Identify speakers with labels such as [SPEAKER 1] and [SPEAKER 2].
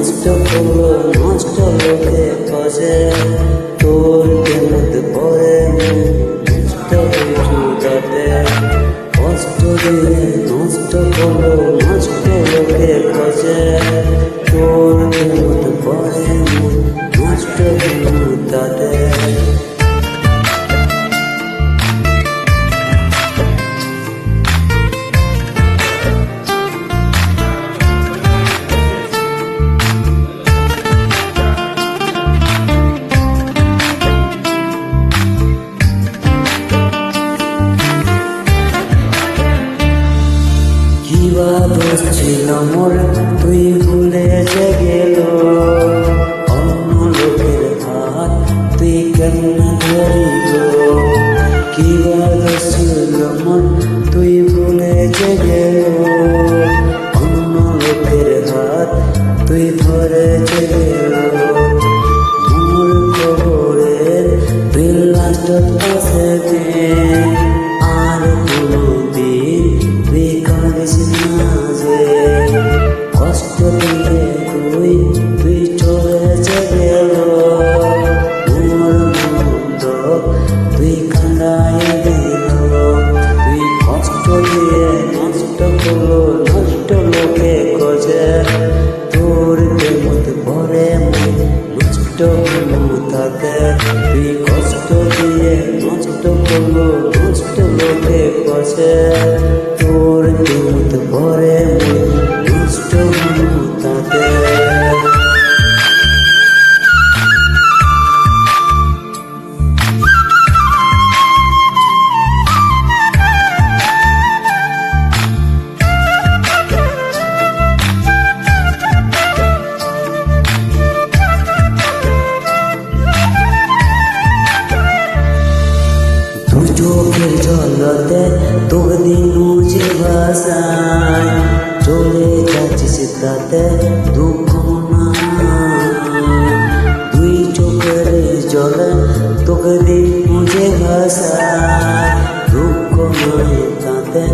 [SPEAKER 1] নষ্ট করলো নষ্ট লোকে খোঁজে তোর প্রেমত পরে নষ্ট হইতে কষ্ট দিয়ে নষ্ট করলো নষ্ট লোকে খোঁজে তোর প্রেমত পরে নষ্ট হইতে কিবা দোষ ছিল মোর তুই ভুলে যে গেল অন্য লোকের হাত তুই কেমন ধরিল কিবা দোষ ছিল মোর তুই ভুলে যে গেল অন্য লোকের হাত তুই ধরে যে গেল মোর খবরের তুই লাস্টত আছে আর কোনদিন তুই কাঁদিস না যে কষ্ট দিয়ে তুই চলে গেল মোর মন্দ তুই কাঁদাই দিল তুই কষ্ট দিয়ে নষ্ট করলো নষ্ট লোকে খোঁজে তোর প্রেমত পরে নষ্ট হলো তাতে তুই কষ্ট দিয়ে নষ্ট করলো নষ্ট লোকে খোঁজে তোর প্রেমত পরে নষ্ট হলো তাতে চোখের জলতে তোর দিন যে ভাষায় চলে যাচ্ছিস তাতে দুঃখ না দুই চোখের জলে তোকে দিন যে ভাষায় দুঃখ নয় তাতে